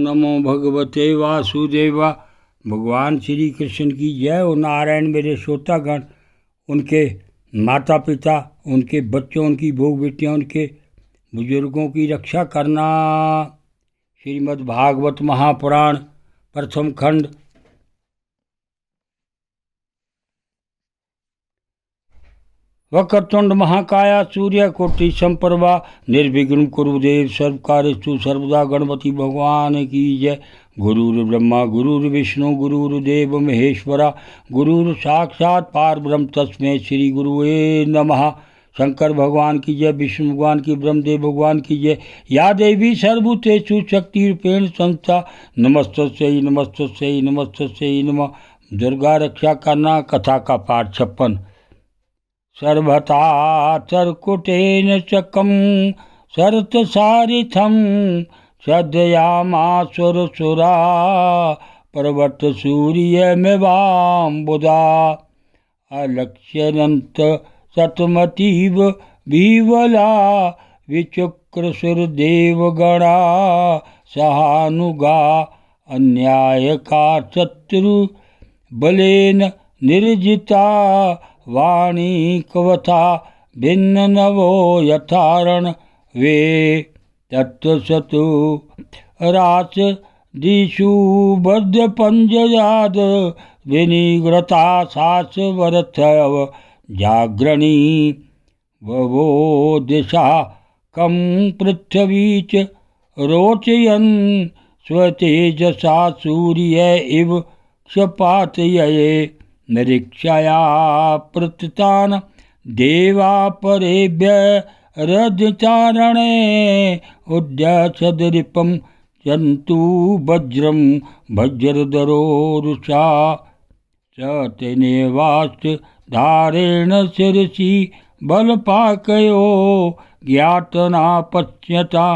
नमो भगवते वासुदेवा। भगवान श्री कृष्ण की जय। और नारायण मेरे श्रोतागण, उनके माता पिता, उनके बच्चों, उनकी बहू बेटियाँ, उनके बुजुर्गों की रक्षा करना। श्रीमद् भागवत महापुराण प्रथम खंड। वक्रतुंड महाकाया सूर्यकोटि समप्रभा निर्विघ्नं कुरुदेव सर्वकार्येषु सर्वदा। गणपति भगवान की जय। गुरुर्ब्रह्मा गुरुर्विष्णु गुरुर्देव महेश्वरा। गुरुर साक्षात् परब्रह्म तस्मै श्री गुरुवे नमः। शंकर भगवान की जय। विष्णु भगवान की, ब्रह्मदेव भगवान की जय। या देवी सर्वभूतेषु शक्तिरूपेण संस्था। नमस्तस्यै नमस्तस्यै नमस्तस्यै नमः। दुर्गा रक्षा करना। कथा का पाठ 56। सर्वथा चर्कुटेन चकं शरतसारिथं सदयामासुरसुरा पर्वतसूर्यमेवाम्बुधा। अलक्ष्यन्त शतमतीव विवला विचक्रसुरदेवगणा सहानुगा। अन्यायका शत्रुबलेन निर्जिता वाणी कवथा भिन्न नवो यथारण वे तत्सतु रास दिशु बद्ध पंजयाद विनिग्रता सास वरथव जाग्रणी ववो दिशा कम पृथ्वी च रोचयन् स्वतेजसा सूर्य इव क्षपातये। निरीक्षया प्रततान् देवा परेभ्य रथचारणे उद्यसदरिपं जन्तु वज्रं वज्रधरोरुषा। स तेनेवास्त्र धारेण शिरसि बलपाकयो ज्ञातना पश्यता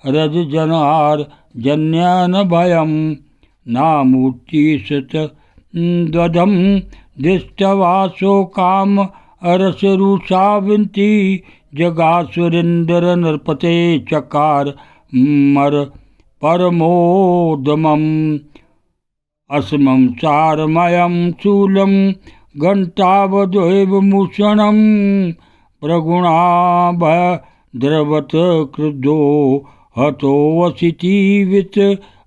रजजनार जन्यान भयं नामूर्तिशत द्वदं दृष्टवासो काम अरसरुषाविन्ति जगासुरेन्द्र नरपते चकार मर परमोदमम्। अस्मं सारमयं शूलं घण्टावदेवभूषणं प्रगुणाभद्रवत् क्रुद्धो हतो वसितिवित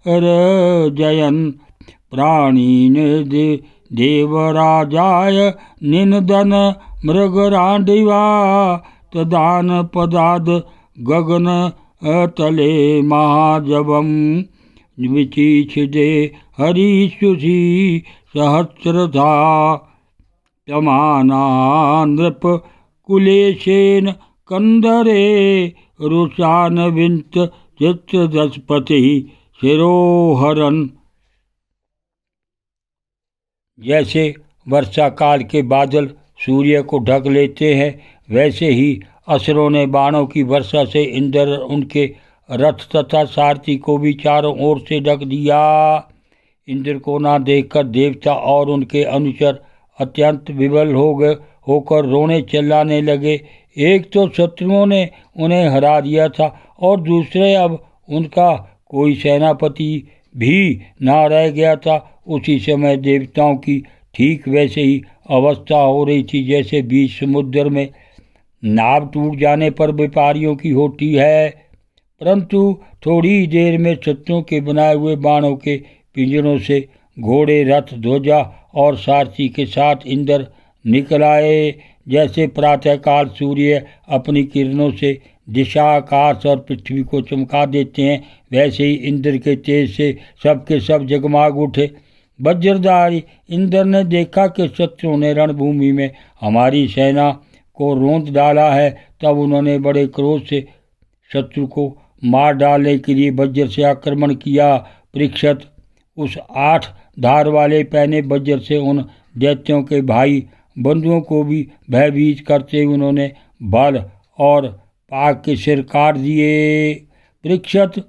रजयन्। प्राणीन देवराजाय निनदन मृगराडिवा तदान पदाद गगन तले महाजवं विचिछदे हरिषुषि सहस्रधा। तमाना नृप कुलेशेन कंदरे रुषान विंत चित्रदशपति शिरोहरन्। जैसे वर्षा काल के बादल सूर्य को ढक लेते हैं, वैसे ही असुरों ने बाणों की वर्षा से इंद्र, उनके रथ तथा सारथी को भी चारों ओर से ढक दिया। इंद्र को ना देखकर देवता और उनके अनुचर अत्यंत विवल होकर रोने चिल्लाने लगे। एक तो शत्रुओं ने उन्हें हरा दिया था और दूसरे अब उनका कोई सेनापति भी ना रह गया था। उसी समय देवताओं की ठीक वैसे ही अवस्था हो रही थी जैसे बीच समुद्र में नाव टूट जाने पर व्यापारियों की होती है। परंतु थोड़ी देर में शत्रुओं के बनाए हुए बाणों के पिंजरों से घोड़े, रथ, ध्वजा और सारथी के साथ इंद्र निकल आए। जैसे प्रातःकाल सूर्य अपनी किरणों से दिशा, आकाश और पृथ्वी को चमका देते हैं, वैसे ही इंद्र के तेज से सबके सब जगमगा उठे। वज्रधारी इंद्र ने देखा कि शत्रुओं ने रणभूमि में हमारी सेना को रौंद डाला है। तब उन्होंने बड़े क्रोध से शत्रु को मार डालने के लिए वज्र से आक्रमण किया। परीक्षित, उस 8 धार वाले पहने वज्र से उन दैत्यों के भाई बंधुओं को भी भयभीत करते उन्होंने बल और पाक के सिर काट दिए। परीक्षित,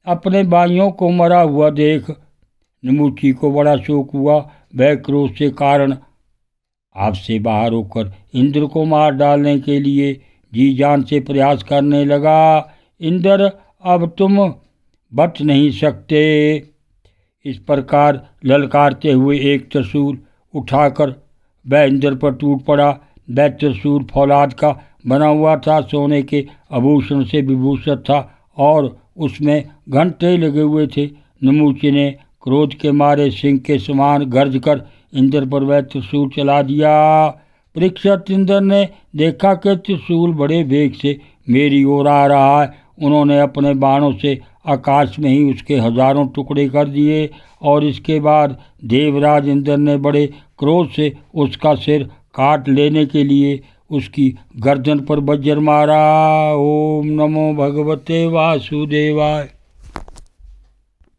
अपने भाइयों को मरा हुआ देख नमुची को बड़ा शोक हुआ। वह क्रोध के कारण आपसे बाहर होकर इंद्र को मार डालने के लिए जी जान से प्रयास करने लगा। इंद्र, अब तुम बच नहीं सकते। इस प्रकार ललकारते हुए एक त्रिशूल उठाकर वह इंद्र पर टूट पड़ा। वह त्रिशूल फौलाद का बना हुआ था, सोने के आभूषण से विभूषित था और उसमें घंटे लगे हुए थे। नमूचे ने क्रोध के मारे सिंह के समान गर्ज कर इंद्र पर वह त्रिशूल चला दिया। परीक्षित इंद्र ने देखा कि त्रिशूल बड़े वेग से मेरी ओर आ रहा है। उन्होंने अपने बाणों से आकाश में ही उसके हजारों टुकड़े कर दिए और इसके बाद देवराज इंद्र ने बड़े क्रोध से उसका सिर काट लेने के लिए उसकी गर्दन पर वज्र मारा। ओम नमो भगवते वासुदेवाय।